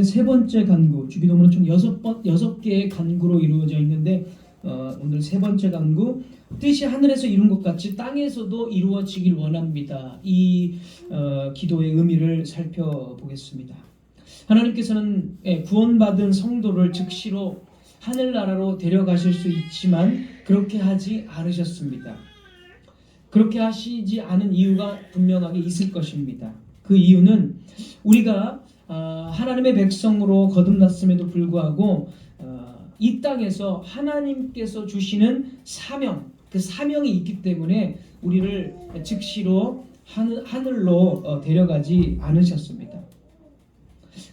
세 번째 간구, 주기도문은 총 6개의 간구로 이루어져 있는데 오늘 세 번째 간구, 뜻이 하늘에서 이룬 것 같이 땅에서도 이루어지길 원합니다. 이 기도의 의미를 살펴보겠습니다. 하나님께서는 구원받은 성도를 즉시로 하늘나라로 데려가실 수 있지만 그렇게 하지 않으셨습니다. 그렇게 하시지 않은 이유가 분명하게 있을 것입니다. 그 이유는 우리가 하나님의 백성으로 거듭났음에도 불구하고 이 땅에서 하나님께서 주시는 사명, 그 사명이 있기 때문에 우리를 즉시로 하늘로 데려가지 않으셨습니다.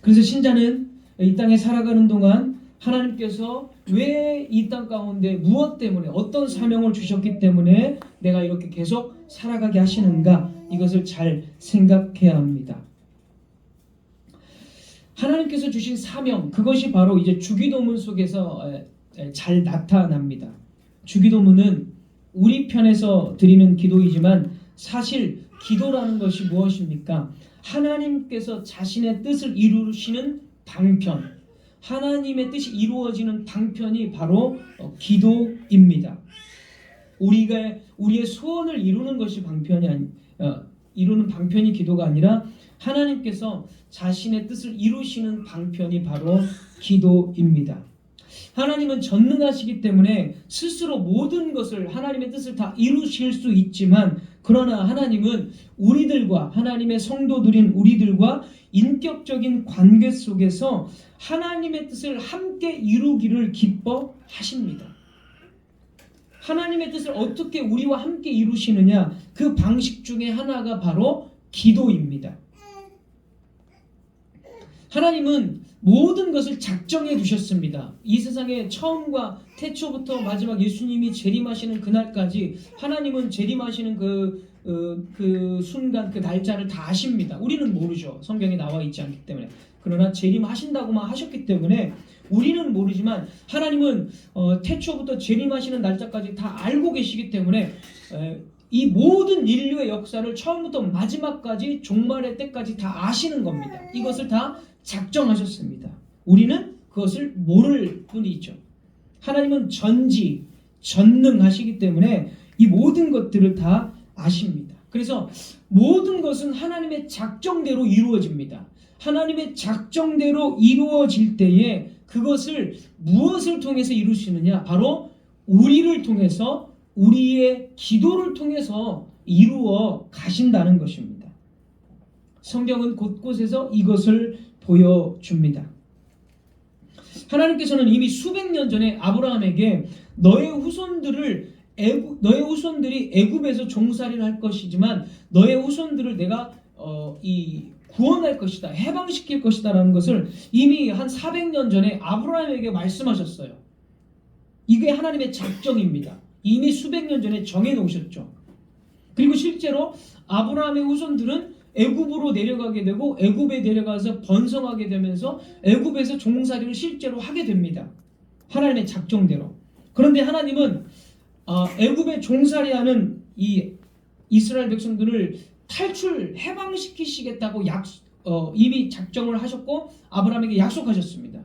그래서 신자는 이 땅에 살아가는 동안 하나님께서 왜 이 땅 가운데 무엇 때문에 어떤 사명을 주셨기 때문에 내가 이렇게 계속 살아가게 하시는가, 이것을 잘 생각해야 합니다. 하나님께서 주신 사명, 그것이 바로 이제 주기도문 속에서 잘 나타납니다. 주기도문은 우리 편에서 드리는 기도이지만 사실 기도라는 것이 무엇입니까? 하나님께서 자신의 뜻을 이루시는 방편, 하나님의 뜻이 이루어지는 방편이 바로 기도입니다. 우리의 소원을 이루는 것이 이루는 방편이 기도가 아니라 하나님께서 자신의 뜻을 이루시는 방편이 바로 기도입니다. 하나님은 전능하시기 때문에 스스로 모든 것을, 하나님의 뜻을 다 이루실 수 있지만, 그러나 하나님은 우리들과, 하나님의 성도들인 우리들과 인격적인 관계 속에서 하나님의 뜻을 함께 이루기를 기뻐하십니다. 하나님의 뜻을 어떻게 우리와 함께 이루시느냐, 그 방식 중에 하나가 바로 기도입니다. 하나님은 모든 것을 작정해 두셨습니다. 이 세상의 처음과 태초부터 마지막 예수님이 재림하시는 그날까지 하나님은 재림하시는 그 순간, 그 날짜를 다 아십니다. 우리는 모르죠. 성경에 나와 있지 않기 때문에. 그러나 재림하신다고만 하셨기 때문에 우리는 모르지만 하나님은 태초부터 재림하시는 날짜까지 다 알고 계시기 때문에 이 모든 인류의 역사를 처음부터 마지막까지, 종말의 때까지 다 아시는 겁니다. 이것을 다 작정하셨습니다. 우리는 그것을 모를 뿐이죠. 하나님은 전능하시기 때문에 이 모든 것들을 다 아십니다. 그래서 모든 것은 하나님의 작정대로 이루어집니다. 하나님의 작정대로 이루어질 때에 그것을 무엇을 통해서 이루시느냐? 바로 우리를 통해서, 우리의 기도를 통해서 이루어 가신다는 것입니다. 성경은 곳곳에서 이것을 보여줍니다. 하나님께서는 이미 수백 년 전에 아브라함에게 너의 후손들이 애굽에서 종살이를 할 것이지만 너의 후손들을 내가 구원할 것이다, 해방시킬 것이다 라는 것을 이미 한 400년 전에 아브라함에게 말씀하셨어요. 이게 하나님의 작정입니다. 이미 수백 년 전에 정해놓으셨죠. 그리고 실제로 아브라함의 후손들은 애굽으로 내려가게 되고 애굽에 내려가서 번성하게 되면서 애굽에서 종살이를 실제로 하게 됩니다. 하나님의 작정대로. 그런데 하나님은 애굽에 종살이하는 이 이스라엘 백성들을 해방시키시겠다고 이미 작정을 하셨고 아브라함에게 약속하셨습니다.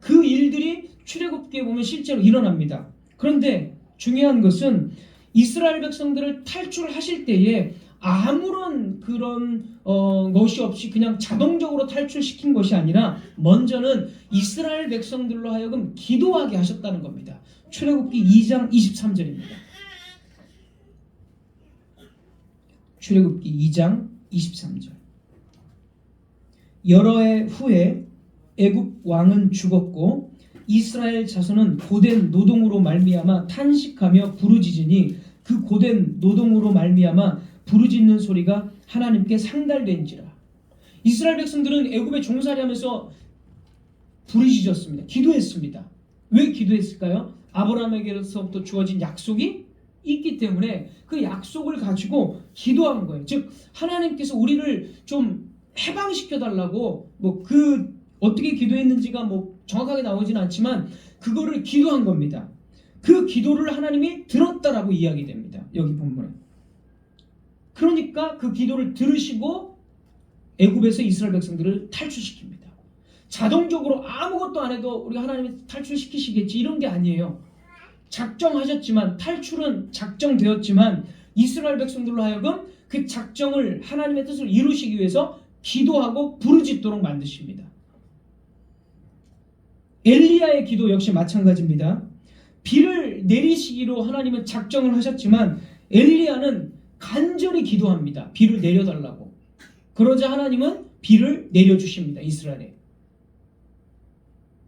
그 일들이 출애굽기에 보면 실제로 일어납니다. 그런데 중요한 것은 이스라엘 백성들을 탈출하실 때에 아무런 그런 것이 없이 그냥 자동적으로 탈출시킨 것이 아니라 먼저는 이스라엘 백성들로 하여금 기도하게 하셨다는 겁니다. 출애굽기 2장 23절입니다. 출애굽기 2장 23절. 여러 해 후에 애굽 왕은 죽었고 이스라엘 자손은 고된 노동으로 말미암아 탄식하며 부르짖으니 그 고된 노동으로 말미암아 부르짖는 소리가 하나님께 상달된지라. 이스라엘 백성들은 애굽에 종살이하면서 부르짖었습니다. 기도했습니다. 왜 기도했을까요? 아브라함에게로부터 주어진 약속이 있기 때문에 그 약속을 가지고 기도한 거예요. 즉 하나님께서 우리를 좀 해방시켜달라고, 어떻게 기도했는지가 정확하게 나오지는 않지만 그거를 기도한 겁니다. 그 기도를 하나님이 들었다라고 이야기됩니다. 여기 본문에. 그러니까 그 기도를 들으시고 애굽에서 이스라엘 백성들을 탈출시킵니다. 자동적으로 아무것도 안 해도 우리가 하나님이 탈출시키시겠지 이런 게 아니에요. 작정하셨지만, 탈출은 작정되었지만 이스라엘 백성들로 하여금 그 작정을, 하나님의 뜻을 이루시기 위해서 기도하고 부르짖도록 만드십니다. 엘리야의 기도 역시 마찬가지입니다. 비를 내리시기로 하나님은 작정을 하셨지만 엘리야는 간절히 기도합니다. 비를 내려달라고. 그러자 하나님은 비를 내려주십니다. 이스라엘에.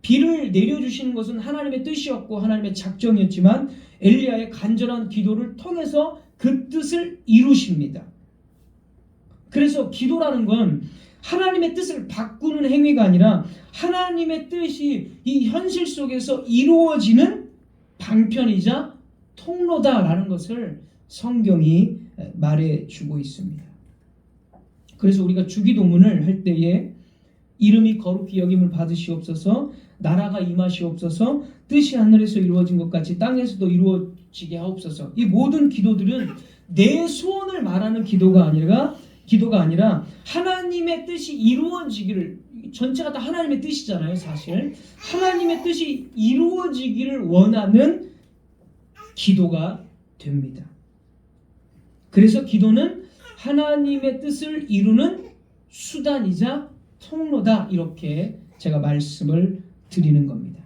비를 내려주시는 것은 하나님의 뜻이었고 하나님의 작정이었지만 엘리야의 간절한 기도를 통해서 그 뜻을 이루십니다. 그래서 기도라는 건 하나님의 뜻을 바꾸는 행위가 아니라 하나님의 뜻이 이 현실 속에서 이루어지는 방편이자 통로다라는 것을 성경이 말해주고 있습니다. 그래서 우리가 주기도문을 할 때에 이름이 거룩히 여김을 받으시옵소서, 나라가 임하시옵소서, 뜻이 하늘에서 이루어진 것 같이 땅에서도 이루어지게 하옵소서. 이 모든 기도들은 내 소원을 말하는 기도가 아니라 하나님의 뜻이 이루어지기를, 전체가 다 하나님의 뜻이잖아요. 사실 하나님의 뜻이 이루어지기를 원하는 기도가 됩니다. 그래서 기도는 하나님의 뜻을 이루는 수단이자 통로다, 이렇게 제가 말씀을 드리는 겁니다.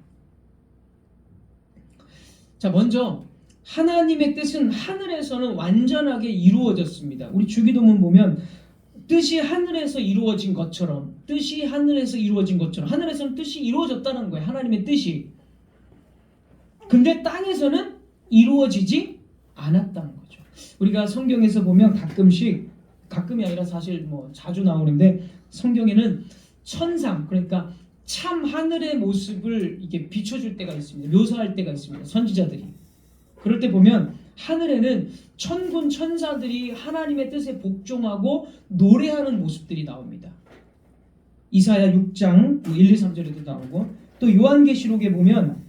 자, 먼저 하나님의 뜻은 하늘에서는 완전하게 이루어졌습니다. 우리 주기도문 보면 뜻이 하늘에서 이루어진 것처럼, 하늘에서는 뜻이 이루어졌다는 거예요. 하나님의 뜻이. 근데 땅에서는 이루어지지 않았다는 거죠. 우리가 성경에서 보면 가끔이 아니라 사실 자주 나오는데, 성경에는 천상, 그러니까 참 하늘의 모습을 이게 비춰줄 때가 있습니다. 묘사할 때가 있습니다. 선지자들이. 그럴 때 보면 하늘에는 천군 천사들이 하나님의 뜻에 복종하고 노래하는 모습들이 나옵니다. 이사야 6장 1, 2, 3절에도 나오고, 또 요한계시록에 보면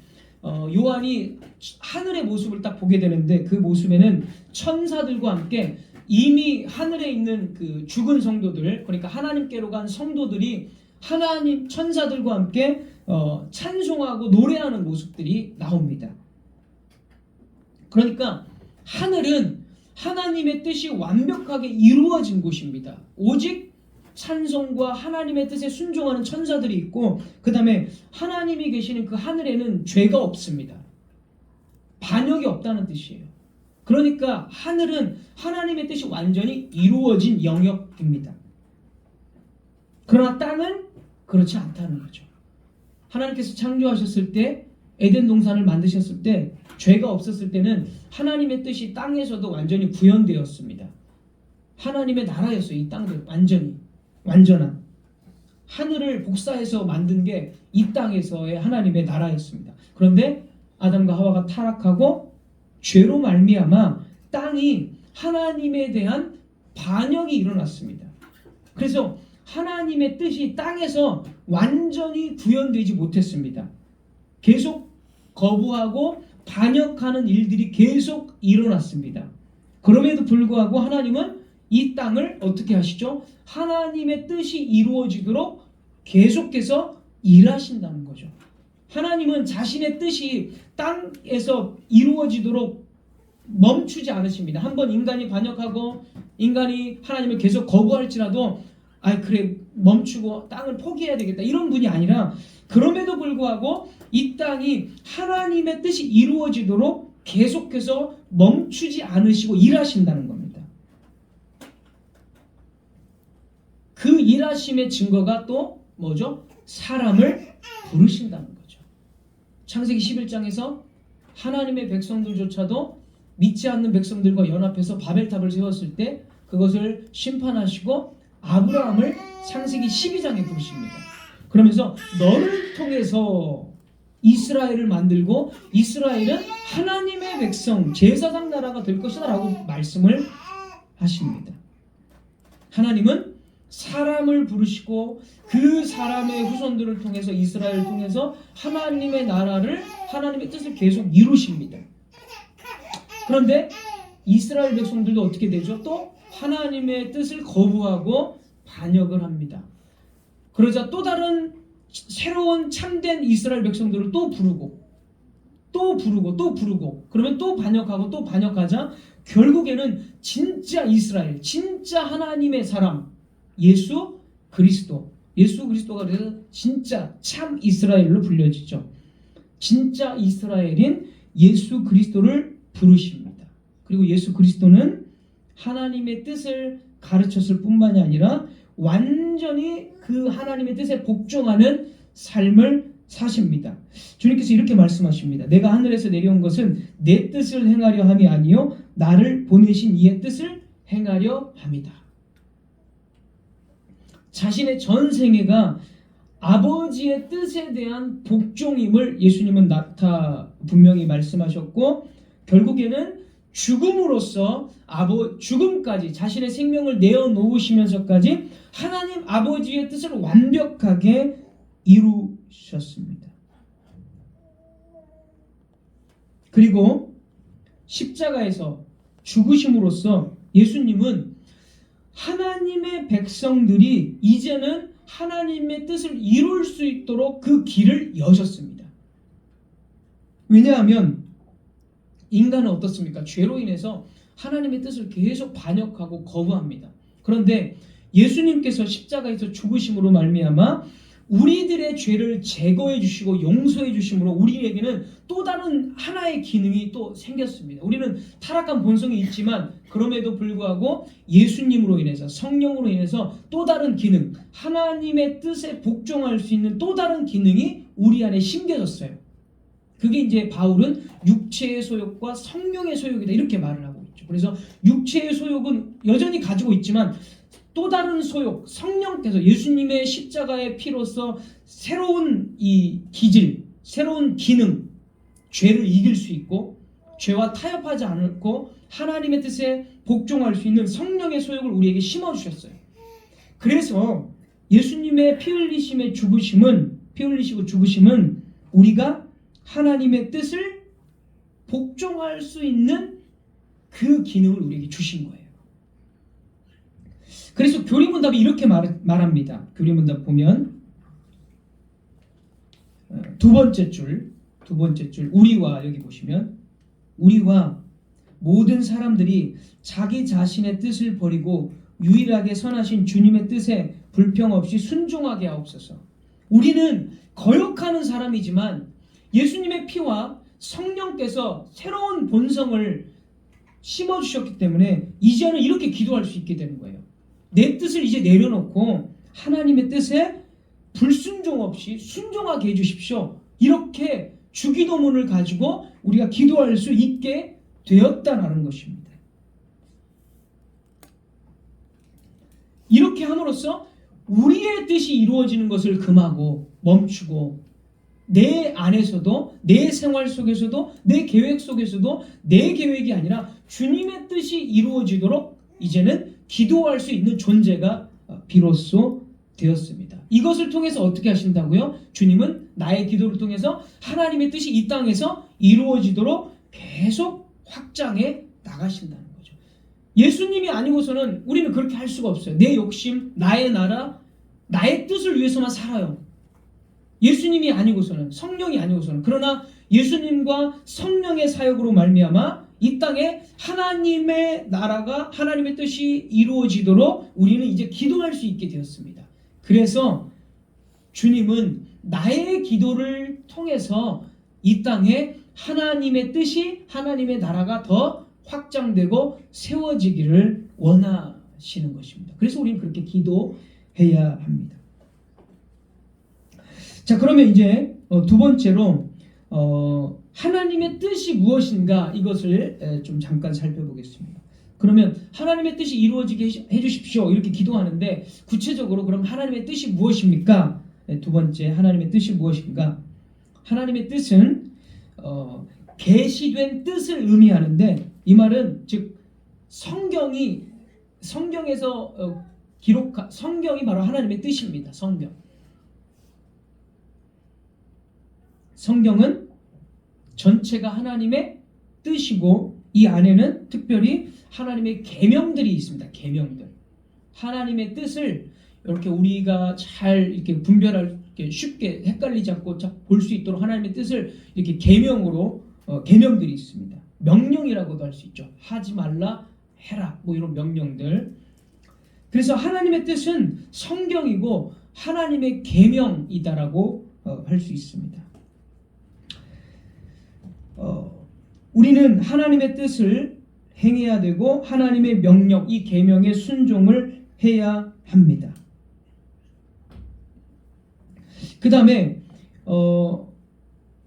요한이 하늘의 모습을 딱 보게 되는데, 그 모습에는 천사들과 함께 이미 하늘에 있는 그 죽은 성도들, 그러니까 하나님께로 간 성도들이 하나님 천사들과 함께 찬송하고 노래하는 모습들이 나옵니다. 그러니까 하늘은 하나님의 뜻이 완벽하게 이루어진 곳입니다. 오직 찬송과 하나님의 뜻에 순종하는 천사들이 있고, 그 다음에 하나님이 계시는 그 하늘에는 죄가 없습니다. 반역이 없다는 뜻이에요. 그러니까 하늘은 하나님의 뜻이 완전히 이루어진 영역입니다. 그러나 땅은 그렇지 않다는 거죠. 하나님께서 창조하셨을 때, 에덴 동산을 만드셨을 때, 죄가 없었을 때는 하나님의 뜻이 땅에서도 완전히 구현되었습니다. 하나님의 나라였어요. 이 땅들 완전한 하늘을 복사해서 만든 게 이 땅에서의 하나님의 나라였습니다. 그런데 아담과 하와가 타락하고 죄로 말미암아 땅이 하나님에 대한 반역이 일어났습니다. 그래서 하나님의 뜻이 땅에서 완전히 구현되지 못했습니다. 계속 거부하고 반역하는 일들이 계속 일어났습니다. 그럼에도 불구하고 하나님은 이 땅을 어떻게 하시죠? 하나님의 뜻이 이루어지도록 계속해서 일하신다는 거죠. 하나님은 자신의 뜻이 땅에서 이루어지도록 멈추지 않으십니다. 한번 인간이 반역하고 인간이 하나님을 계속 거부할지라도 그래 멈추고 땅을 포기해야 되겠다, 이런 분이 아니라, 그럼에도 불구하고 이 땅이 하나님의 뜻이 이루어지도록 계속해서 멈추지 않으시고 일하신다는 겁니다. 그 일하심의 증거가 또 뭐죠? 사람을 부르신다는 거죠. 창세기 11장에서 하나님의 백성들조차도 믿지 않는 백성들과 연합해서 바벨탑을 세웠을 때 그것을 심판하시고 아브라함을 창세기 12장에 부르십니다. 그러면서 너를 통해서 이스라엘을 만들고 이스라엘은 하나님의 백성, 제사장 나라가 될 것이다 라고 말씀을 하십니다. 하나님은 사람을 부르시고 그 사람의 후손들을 통해서, 이스라엘을 통해서 하나님의 나라를, 하나님의 뜻을 계속 이루십니다. 그런데 이스라엘 백성들도 어떻게 되죠? 또 하나님의 뜻을 거부하고 반역을 합니다. 그러자 또 다른 새로운 참된 이스라엘 백성들을 또 부르고 또 부르고 또 부르고 그러면 또 반역하고 또 반역하자 결국에는 진짜 이스라엘, 진짜 하나님의 사람 예수 그리스도가 그래서 진짜 참 이스라엘로 불려지죠. 진짜 이스라엘인 예수 그리스도를 부르십니다. 그리고 예수 그리스도는 하나님의 뜻을 가르쳤을 뿐만이 아니라 완전히 그 하나님의 뜻에 복종하는 삶을 사십니다. 주님께서 이렇게 말씀하십니다. 내가 하늘에서 내려온 것은 내 뜻을 행하려 함이 아니요 나를 보내신 이의 뜻을 행하려 함이다. 자신의 전 생애가 아버지의 뜻에 대한 복종임을 예수님은 분명히 말씀하셨고 결국에는 죽음으로써 죽음까지 자신의 생명을 내어놓으시면서까지 하나님 아버지의 뜻을 완벽하게 이루셨습니다. 그리고 십자가에서 죽으심으로써 예수님은 하나님의 백성들이 이제는 하나님의 뜻을 이룰 수 있도록 그 길을 여셨습니다. 왜냐하면 인간은 어떻습니까? 죄로 인해서 하나님의 뜻을 계속 반역하고 거부합니다. 그런데 예수님께서 십자가에서 죽으심으로 말미암아 우리들의 죄를 제거해 주시고 용서해 주심으로 우리에게는 또 다른 하나의 기능이 또 생겼습니다. 우리는 타락한 본성이 있지만 그럼에도 불구하고 예수님으로 인해서 성령으로 인해서 또 다른 기능, 하나님의 뜻에 복종할 수 있는 또 다른 기능이 우리 안에 심겨졌어요. 그게 이제 바울은 육체의 소욕과 성령의 소욕이다 이렇게 말을 하고 있죠. 그래서 육체의 소욕은 여전히 가지고 있지만 또 다른 소욕, 성령께서 예수님의 십자가의 피로서 새로운 이 기질, 새로운 기능, 죄를 이길 수 있고 죄와 타협하지 않고 하나님의 뜻에 복종할 수 있는 성령의 소욕을 우리에게 심어주셨어요. 그래서 예수님의 피 흘리시고 죽으심은 우리가 하나님의 뜻을 복종할 수 있는 그 기능을 우리에게 주신 거예요. 그래서 교리문답이 이렇게 말합니다. 교리문답 보면 두 번째 줄 우리와 여기 보시면 우리와 모든 사람들이 자기 자신의 뜻을 버리고 유일하게 선하신 주님의 뜻에 불평 없이 순종하게 하옵소서. 우리는 거역하는 사람이지만 예수님의 피와 성령께서 새로운 본성을 심어주셨기 때문에 이제는 이렇게 기도할 수 있게 되는 거예요. 내 뜻을 이제 내려놓고 하나님의 뜻에 불순종 없이 순종하게 해주십시오. 이렇게 주기도문을 가지고 우리가 기도할 수 있게 되었다는 것입니다. 이렇게 함으로써 우리의 뜻이 이루어지는 것을 금하고 멈추고 내 안에서도 내 생활 속에서도 내 계획 속에서도 내 계획이 아니라 주님의 뜻이 이루어지도록 이제는 기도할 수 있는 존재가 비로소 되었습니다. 이것을 통해서 어떻게 하신다고요? 주님은 나의 기도를 통해서 하나님의 뜻이 이 땅에서 이루어지도록 계속 확장해 나가신다는 거죠. 예수님이 아니고서는 우리는 그렇게 할 수가 없어요. 내 욕심, 나의 나라, 나의 뜻을 위해서만 살아요. 예수님이 아니고서는, 성령이 아니고서는. 그러나 예수님과 성령의 사역으로 말미암아 이 땅에 하나님의 나라가 하나님의 뜻이 이루어지도록 우리는 이제 기도할 수 있게 되었습니다. 그래서 주님은 나의 기도를 통해서 이 땅에 하나님의 뜻이 하나님의 나라가 더 확장되고 세워지기를 원하시는 것입니다. 그래서 우리는 그렇게 기도해야 합니다. 자, 그러면 이제 두 번째로 하나님의 뜻이 무엇인가 이것을 좀 잠깐 살펴보겠습니다. 그러면 하나님의 뜻이 이루어지게 해주십시오 이렇게 기도하는데 구체적으로 그럼 하나님의 뜻이 무엇입니까? 두 번째 하나님의 뜻이 무엇인가? 하나님의 뜻은 계시된 뜻을 의미하는데 이 말은 즉 성경에서 성경이 바로 하나님의 뜻입니다. 성경은 전체가 하나님의 뜻이고 이 안에는 특별히 하나님의 계명들이 있습니다. 계명들. 하나님의 뜻을 이렇게 우리가 잘 이렇게 분별할 쉽게 헷갈리지 않고 볼 수 있도록 하나님의 뜻을 이렇게 계명으로 계명들이 있습니다. 명령이라고도 할 수 있죠. 하지 말라, 해라, 뭐 이런 명령들. 그래서 하나님의 뜻은 성경이고 하나님의 계명이다라고 할 수 있습니다. 우리는 하나님의 뜻을 행해야 되고 하나님의 명령, 이 계명에 순종을 해야 합니다. 그 다음에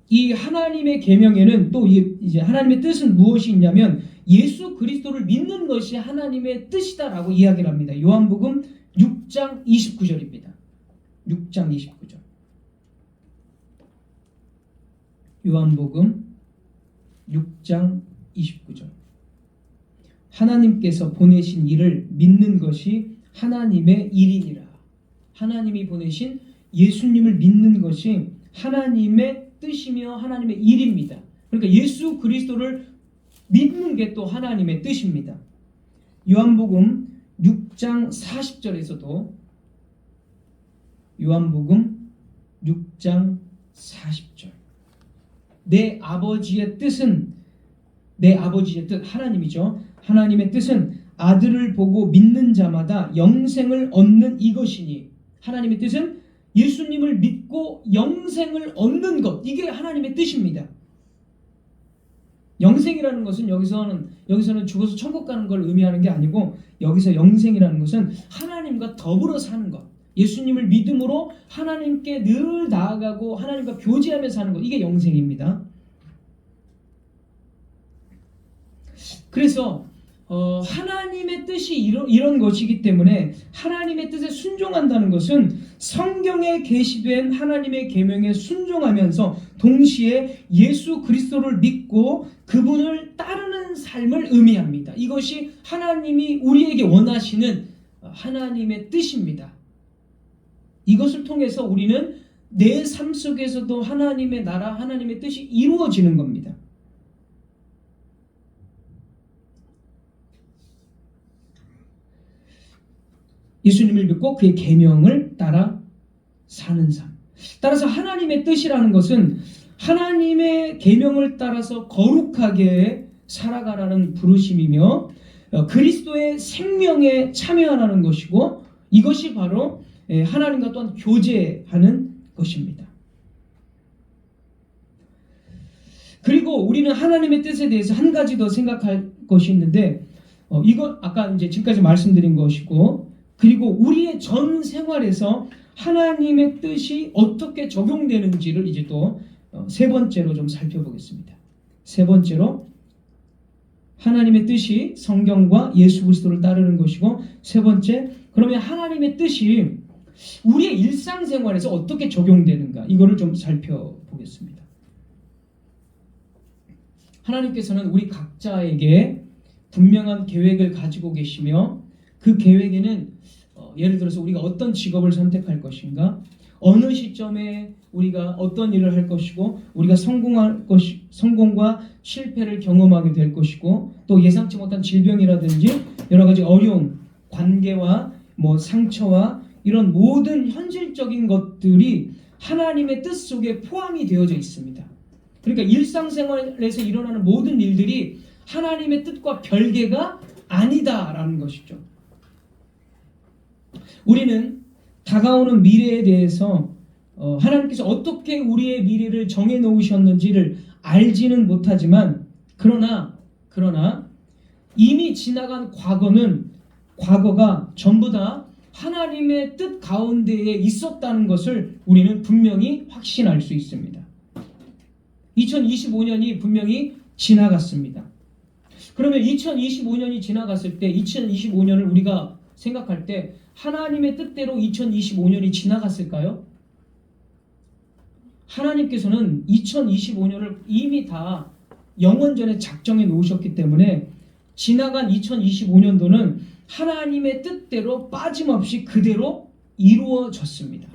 이 하나님의 계명에는 또 이제 하나님의 뜻은 무엇이 있냐면 예수 그리스도를 믿는 것이 하나님의 뜻이다라고 이야기를 합니다. 요한복음 6장 29절입니다. 6장 29절. 요한복음 6장 29절. 하나님께서 보내신 이를 믿는 것이 하나님의 일이니라. 하나님이 보내신 예수님을 믿는 것이 하나님의 뜻이며 하나님의 일입니다. 그러니까 예수 그리스도를 믿는 게 또 하나님의 뜻입니다. 요한복음 6장 40절에서도 요한복음 6장 40절. 내 아버지의 뜻은 내 아버지의 뜻 하나님이죠. 하나님의 뜻은 아들을 보고 믿는 자마다 영생을 얻는 이것이니 하나님의 뜻은 예수님을 믿고 영생을 얻는 것. 이게 하나님의 뜻입니다. 영생이라는 것은 여기서는 죽어서 천국 가는 걸 의미하는 게 아니고 여기서 영생이라는 것은 하나님과 더불어 사는 것. 예수님을 믿음으로 하나님께 늘 나아가고 하나님과 교제하며 사는 것. 이게 영생입니다. 그래서 하나님의 뜻이 이런 것이기 때문에 하나님의 뜻에 순종한다는 것은 성경에 계시된 하나님의 계명에 순종하면서 동시에 예수 그리스도를 믿고 그분을 따르는 삶을 의미합니다. 이것이 하나님이 우리에게 원하시는 하나님의 뜻입니다. 이것을 통해서 우리는 내 삶 속에서도 하나님의 나라, 하나님의 뜻이 이루어지는 겁니다. 예수님을 믿고 그의 계명을 따라 사는 삶. 따라서 하나님의 뜻이라는 것은 하나님의 계명을 따라서 거룩하게 살아가라는 부르심이며 그리스도의 생명에 참여하라는 것이고 이것이 바로 하나님과 또한 교제하는 것입니다. 그리고 우리는 하나님의 뜻에 대해서 한 가지 더 생각할 것이 있는데 이거 아까 이제 지금까지 말씀드린 것이고 그리고 우리의 전 생활에서 하나님의 뜻이 어떻게 적용되는지를 이제 또 세 번째로 좀 살펴보겠습니다. 세 번째로 하나님의 뜻이 성경과 예수 그리스도를 따르는 것이고 세 번째 그러면 하나님의 뜻이 우리의 일상생활에서 어떻게 적용되는가 이거를 좀 살펴보겠습니다. 하나님께서는 우리 각자에게 분명한 계획을 가지고 계시며 그 계획에는 예를 들어서 우리가 어떤 직업을 선택할 것인가 어느 시점에 우리가 어떤 일을 할 것이고 우리가 성공과 실패를 경험하게 될 것이고 또 예상치 못한 질병이라든지 여러 가지 어려움, 관계와 상처와 이런 모든 현실적인 것들이 하나님의 뜻 속에 포함이 되어져 있습니다. 그러니까 일상생활에서 일어나는 모든 일들이 하나님의 뜻과 별개가 아니다라는 것이죠. 우리는 다가오는 미래에 대해서 하나님께서 어떻게 우리의 미래를 정해 놓으셨는지를 알지는 못하지만 그러나 이미 지나간 과거가 전부 다 하나님의 뜻 가운데에 있었다는 것을 우리는 분명히 확신할 수 있습니다. 2025년이 분명히 지나갔습니다. 그러면 2025년이 지나갔을 때 2025년을 우리가 생각할 때 하나님의 뜻대로 2025년이 지나갔을까요? 하나님께서는 2025년을 이미 다 영원전에 작정해 놓으셨기 때문에 지나간 2025년도는 하나님의 뜻대로 빠짐없이 그대로 이루어졌습니다.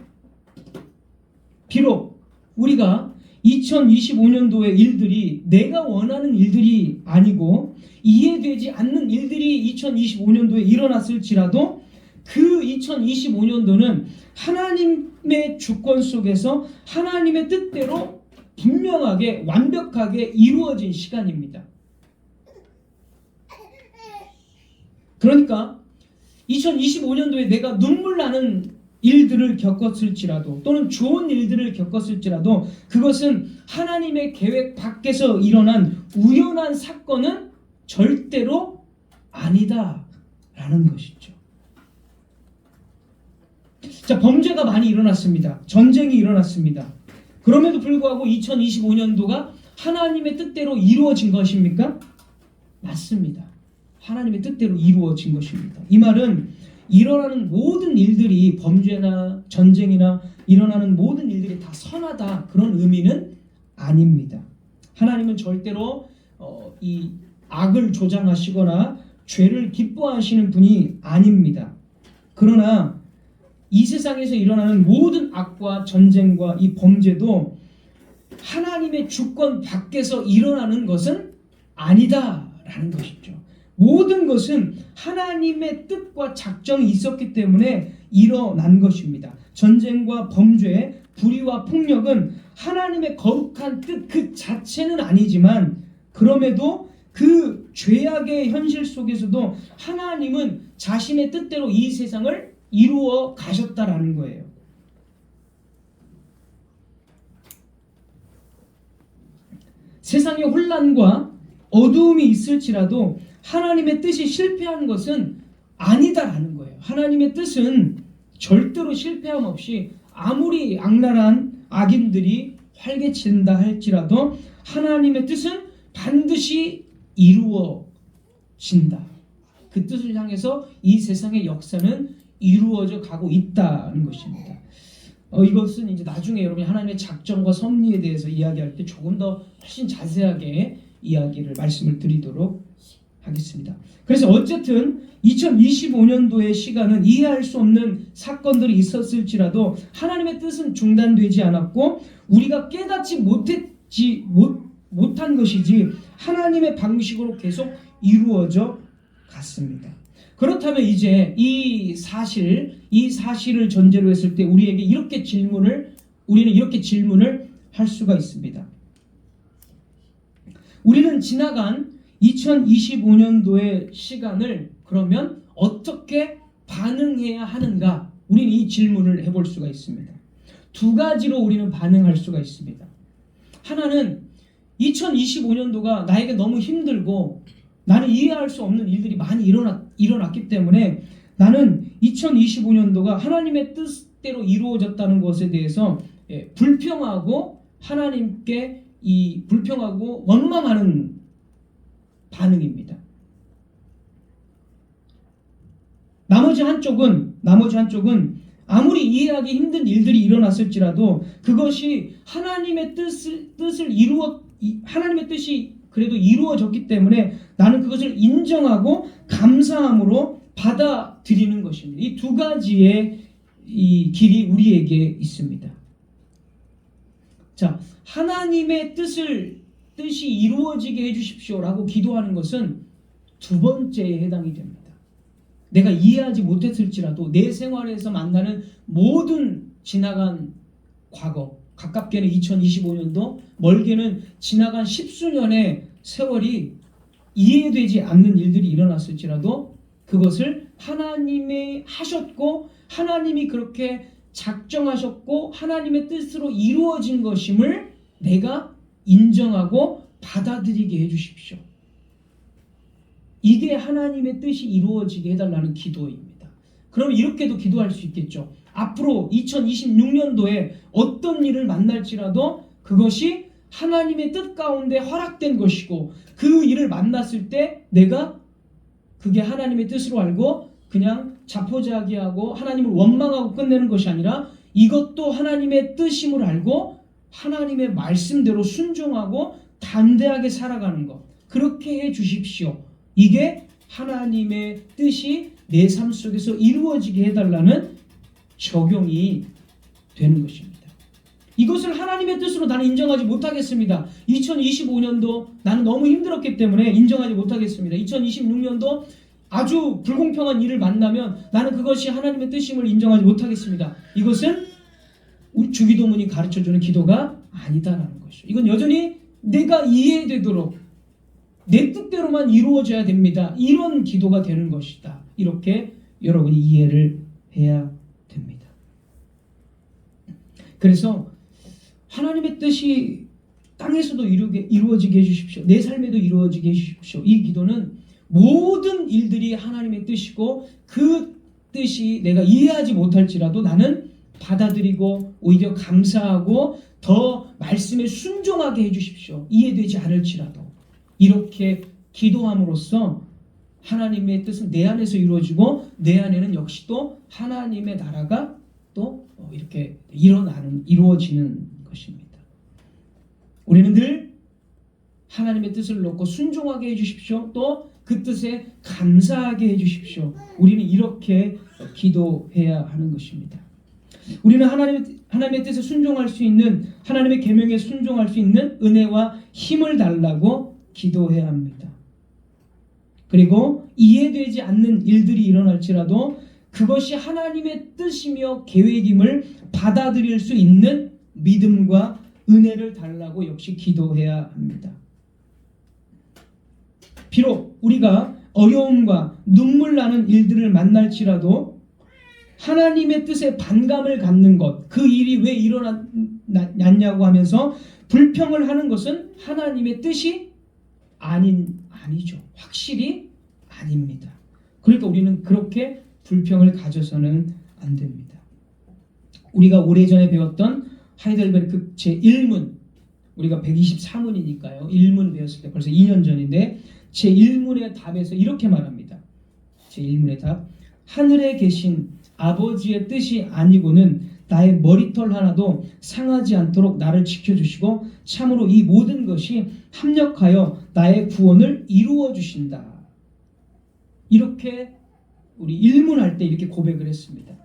비록 우리가 2025년도의 일들이 내가 원하는 일들이 아니고 이해되지 않는 일들이 2025년도에 일어났을지라도 그 2025년도는 하나님 하나님의 주권 속에서 하나님의 뜻대로 분명하게 완벽하게 이루어진 시간입니다. 그러니까 2025년도에 내가 눈물 나는 일들을 겪었을지라도 또는 좋은 일들을 겪었을지라도 그것은 하나님의 계획 밖에서 일어난 우연한 사건은 절대로 아니다라는 것이죠. 자, 범죄가 많이 일어났습니다. 전쟁이 일어났습니다. 그럼에도 불구하고 2025년도가 하나님의 뜻대로 이루어진 것입니까? 맞습니다. 하나님의 뜻대로 이루어진 것입니다. 이 말은 일어나는 모든 일들이 범죄나 전쟁이나 일어나는 모든 일들이 다 선하다 그런 의미는 아닙니다. 하나님은 절대로 이 악을 조장하시거나 죄를 기뻐하시는 분이 아닙니다. 그러나 이 세상에서 일어나는 모든 악과 전쟁과 이 범죄도 하나님의 주권 밖에서 일어나는 것은 아니다라는 것이죠. 모든 것은 하나님의 뜻과 작정이 있었기 때문에 일어난 것입니다. 전쟁과 범죄, 불의와 폭력은 하나님의 거룩한 뜻 그 자체는 아니지만 그럼에도 그 죄악의 현실 속에서도 하나님은 자신의 뜻대로 이 세상을 이루어 가셨다라는 거예요. 세상의 혼란과 어두움이 있을지라도 하나님의 뜻이 실패한 것은 아니다라는 거예요. 하나님의 뜻은 절대로 실패함 없이 아무리 악랄한 악인들이 활개친다 할지라도 하나님의 뜻은 반드시 이루어진다. 그 뜻을 향해서 이 세상의 역사는 이루어져 가고 있다는 것입니다. 이것은 이제 나중에 여러분이 하나님의 작정과 섭리에 대해서 이야기할 때 조금 더 훨씬 자세하게 이야기를 말씀을 드리도록 하겠습니다. 그래서 어쨌든 2025년도의 시간은 이해할 수 없는 사건들이 있었을지라도 하나님의 뜻은 중단되지 않았고 우리가 깨닫지 못한 것이지 하나님의 방식으로 계속 이루어져 갔습니다. 그렇다면 이제 이 사실을 전제로 했을 때 우리는 이렇게 질문을 할 수가 있습니다. 우리는 지나간 2025년도의 시간을 그러면 어떻게 반응해야 하는가? 우리는 이 질문을 해볼 수가 있습니다. 두 가지로 우리는 반응할 수가 있습니다. 하나는 2025년도가 나에게 너무 힘들고 나는 이해할 수 없는 일들이 많이 일어났기 때문에 나는 2025년도가 하나님의 뜻대로 이루어졌다는 것에 대해서 불평하고 하나님께 불평하고 원망하는 반응입니다. 나머지 한쪽은 아무리 이해하기 힘든 일들이 일어났을지라도 그것이 하나님의 뜻이 그래도 이루어졌기 때문에 나는 그것을 인정하고 감사함으로 받아들이는 것입니다. 이 두 가지의 이 길이 우리에게 있습니다. 자, 하나님의 뜻이 이루어지게 해주십시오라고 기도하는 것은 두 번째에 해당이 됩니다. 내가 이해하지 못했을지라도 내 생활에서 만나는 모든 지나간 과거, 가깝게는 2025년도, 멀게는 지나간 십수년의 세월이 이해되지 않는 일들이 일어났을지라도 그것을 하나님이 하셨고 하나님이 그렇게 작정하셨고 하나님의 뜻으로 이루어진 것임을 내가 인정하고 받아들이게 해주십시오. 이게 하나님의 뜻이 이루어지게 해달라는 기도입니다. 그럼 이렇게도 기도할 수 있겠죠. 앞으로 2026년도에 어떤 일을 만날지라도 그것이 하나님의 뜻 가운데 허락된 것이고 그 일을 만났을 때 내가 그게 하나님의 뜻으로 알고 그냥 자포자기하고 하나님을 원망하고 끝내는 것이 아니라 이것도 하나님의 뜻임을 알고 하나님의 말씀대로 순종하고 담대하게 살아가는 것, 그렇게 해 주십시오. 이게 하나님의 뜻이 내 삶 속에서 이루어지게 해달라는 적용이 되는 것입니다. 이것을 하나님의 뜻으로 나는 인정하지 못하겠습니다. 2025년도 나는 너무 힘들었기 때문에 인정하지 못하겠습니다. 2026년도 아주 불공평한 일을 만나면 나는 그것이 하나님의 뜻임을 인정하지 못하겠습니다. 이것은 우리 주기도문이 가르쳐주는 기도가 아니다라는 것이죠. 이건 여전히 내가 이해되도록 내 뜻대로만 이루어져야 됩니다. 이런 기도가 되는 것이다. 이렇게 여러분이 이해를 해야 됩니다. 그래서 하나님의 뜻이 땅에서도 이루어지게 해주십시오. 내 삶에도 이루어지게 해주십시오. 이 기도는 모든 일들이 하나님의 뜻이고 그 뜻이 내가 이해하지 못할지라도 나는 받아들이고 오히려 감사하고 더 말씀에 순종하게 해주십시오. 이해되지 않을지라도 이렇게 기도함으로써 하나님의 뜻은 내 안에서 이루어지고 내 안에는 역시 또 하나님의 나라가 또 이렇게 이루어지는 것입니다. 우리는 늘 하나님의 뜻을 놓고 순종하게 해주십시오. 또 그 뜻에 감사하게 해주십시오. 우리는 이렇게 기도해야 하는 것입니다. 우리는 하나님의 뜻에 순종할 수 있는, 하나님의 계명에 순종할 수 있는 은혜와 힘을 달라고 기도해야 합니다. 그리고 이해되지 않는 일들이 일어날지라도 그것이 하나님의 뜻이며 계획임을 받아들일 수 있는 믿음과 은혜를 달라고 역시 기도해야 합니다. 비록 우리가 어려움과 눈물 나는 일들을 만날지라도 하나님의 뜻에 반감을 갖는 것, 그 일이 왜 일어났냐고 하면서 불평을 하는 것은 하나님의 뜻이 아니죠. 확실히 아닙니다. 그러니까 우리는 그렇게 불평을 가져서는 안 됩니다. 우리가 오래전에 배웠던 하이델베르크 제1문, 우리가 124문이니까요. 1문 배웠을 때 벌써 2년 전인데 제1문의 답에서 이렇게 말합니다. 제1문의 답. 하늘에 계신 아버지의 뜻이 아니고는 나의 머리털 하나도 상하지 않도록 나를 지켜주시고 참으로 이 모든 것이 합력하여 나의 구원을 이루어 주신다. 이렇게 우리 일문할 때 이렇게 고백을 했습니다.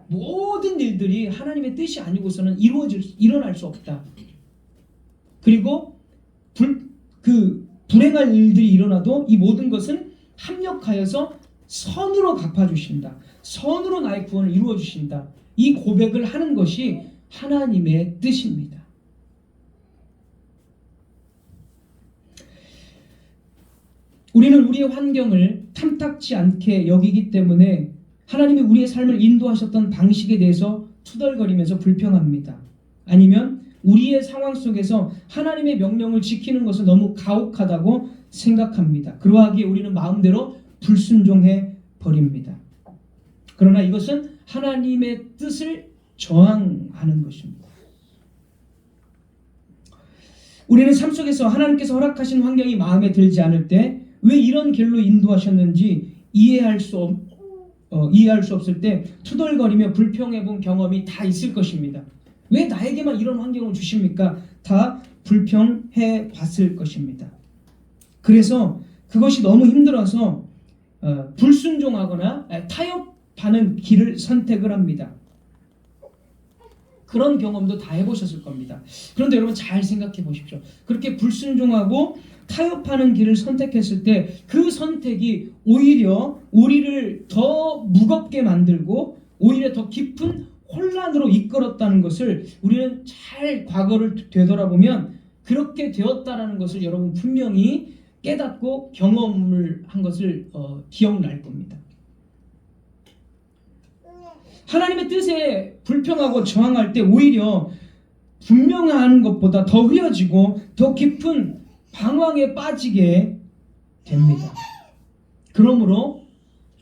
모든 일들이 하나님의 뜻이 아니고서는 일어날 수 없다. 그리고 불행한 일들이 일어나도 이 모든 것은 합력하여서 선으로 갚아주신다. 선으로 나의 구원을 이루어 주신다. 이 고백을 하는 것이 하나님의 뜻입니다. 우리는 우리의 환경을 탐탁지 않게 여기기 때문에 하나님이 우리의 삶을 인도하셨던 방식에 대해서 투덜거리면서 불평합니다. 아니면 우리의 상황 속에서 하나님의 명령을 지키는 것은 너무 가혹하다고 생각합니다. 그러하기에 우리는 마음대로 불순종해 버립니다. 그러나 이것은 하나님의 뜻을 저항하는 것입니다. 우리는 삶 속에서 하나님께서 허락하신 환경이 마음에 들지 않을 때 왜 이런 길로 인도하셨는지 이해할 수 없을 때 투덜거리며 불평해 본 경험이 다 있을 것입니다. 왜 나에게만 이런 환경을 주십니까? 다 불평해 봤을 것입니다. 그래서 그것이 너무 힘들어서 불순종하거나 타협하는 길을 선택을 합니다. 그런 경험도 다 해보셨을 겁니다. 그런데 여러분 잘 생각해 보십시오. 그렇게 불순종하고 타협하는 길을 선택했을 때 그 선택이 오히려 우리를 더 무겁게 만들고 오히려 더 깊은 혼란으로 이끌었다는 것을 우리는 잘 과거를 되돌아보면 그렇게 되었다라는 것을 여러분 분명히 깨닫고 경험을 한 것을 기억날 겁니다. 하나님의 뜻에 불평하고 저항할 때 오히려 분명한 것보다 더 흐려지고 더 깊은 방황에 빠지게 됩니다. 그러므로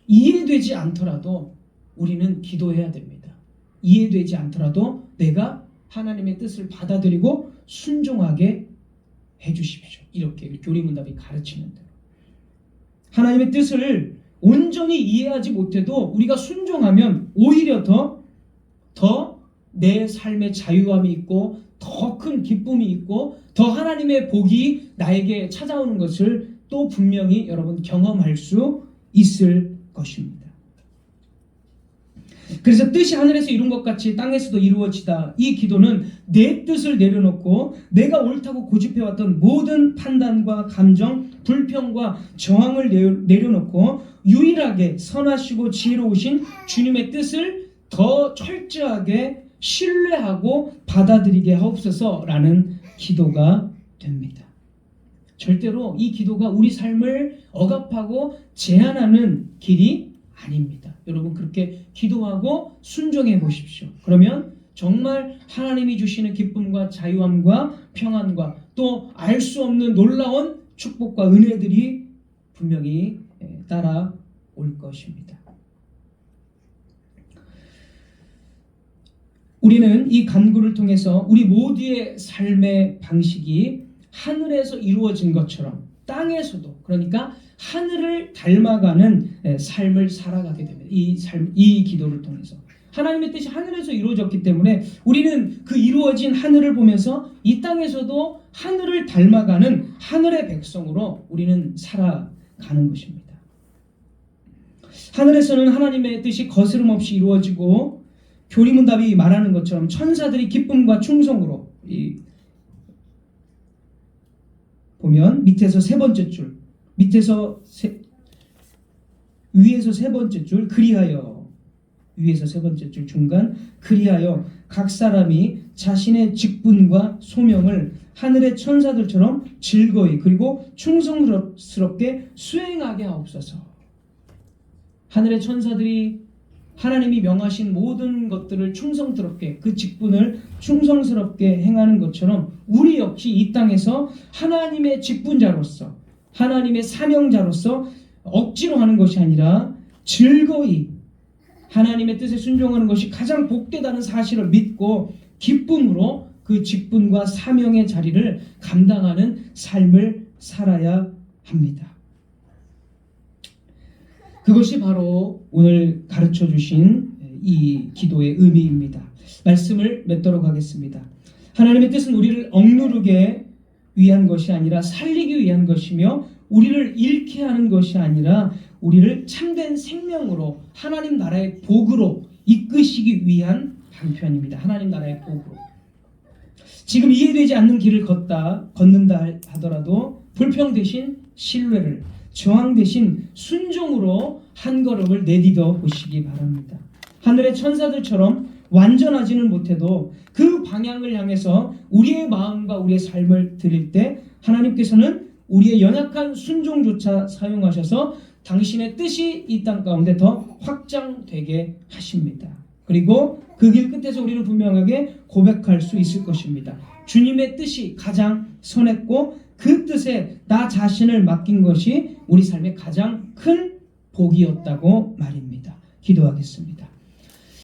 이해되지 않더라도 우리는 기도해야 됩니다. 이해되지 않더라도 내가 하나님의 뜻을 받아들이고 순종하게 해주십시오. 이렇게 교리문답이 가르치는 대로 하나님의 뜻을 온전히 이해하지 못해도 우리가 순종하면 오히려 더 내 삶의 자유함이 있고 더 큰 기쁨이 있고 더 하나님의 복이 나에게 찾아오는 것을 또 분명히 여러분 경험할 수 있을 것입니다. 그래서 뜻이 하늘에서 이룬 것 같이 땅에서도 이루어지다. 이 기도는 내 뜻을 내려놓고 내가 옳다고 고집해왔던 모든 판단과 감정, 불평과 저항을 내려놓고 유일하게 선하시고 지혜로우신 주님의 뜻을 더 철저하게 신뢰하고 받아들이게 하옵소서라는 기도가 됩니다. 절대로 이 기도가 우리 삶을 억압하고 제한하는 길이 아닙니다. 여러분 그렇게 기도하고 순종해 보십시오. 그러면 정말 하나님이 주시는 기쁨과 자유함과 평안과 또 알 수 없는 놀라운 축복과 은혜들이 분명히 따라올 것입니다. 우리는 이 간구를 통해서 우리 모두의 삶의 방식이 하늘에서 이루어진 것처럼 땅에서도, 그러니까 하늘을 닮아가는 삶을 살아가게 됩니다. 이 기도를 통해서 하나님의 뜻이 하늘에서 이루어졌기 때문에 우리는 그 이루어진 하늘을 보면서 이 땅에서도 하늘을 닮아가는 하늘의 백성으로 우리는 살아가는 것입니다. 하늘에서는 하나님의 뜻이 거스름없이 이루어지고 교리문답이 말하는 것처럼 천사들이 기쁨과 충성으로, 보면 밑에서 세 번째 줄, 위에서 세 번째 줄, 그리하여, 위에서 세 번째 줄 중간, 그리하여 각 사람이 자신의 직분과 소명을 하늘의 천사들처럼 즐거이 그리고 충성스럽게 수행하게 하옵소서. 하늘의 천사들이 하나님이 명하신 모든 것들을 충성스럽게, 그 직분을 충성스럽게 행하는 것처럼 우리 역시 이 땅에서 하나님의 직분자로서, 하나님의 사명자로서 억지로 하는 것이 아니라 즐거이 하나님의 뜻에 순종하는 것이 가장 복되다는 사실을 믿고 기쁨으로 그 직분과 사명의 자리를 감당하는 삶을 살아야 합니다. 그것이 바로 오늘 가르쳐 주신 이 기도의 의미입니다. 말씀을 맺도록 하겠습니다. 하나님의 뜻은 우리를 억누르게 위한 것이 아니라 살리기 위한 것이며 우리를 잃게 하는 것이 아니라 우리를 참된 생명으로 하나님 나라의 복으로 이끄시기 위한 방편입니다. 하나님 나라의 복으로. 지금 이해되지 않는 길을 걷는다 하더라도 불평 대신 신뢰를, 저항 대신 순종으로 한 걸음을 내디뎌 보시기 바랍니다. 하늘의 천사들처럼 완전하지는 못해도 그 방향을 향해서 우리의 마음과 우리의 삶을 드릴 때 하나님께서는 우리의 연약한 순종조차 사용하셔서 당신의 뜻이 이 땅 가운데 더 확장되게 하십니다. 그리고 그 길 끝에서 우리는 분명하게 고백할 수 있을 것입니다. 주님의 뜻이 가장 선했고 그 뜻에 나 자신을 맡긴 것이 우리 삶의 가장 큰 복이었다고 말입니다. 기도하겠습니다.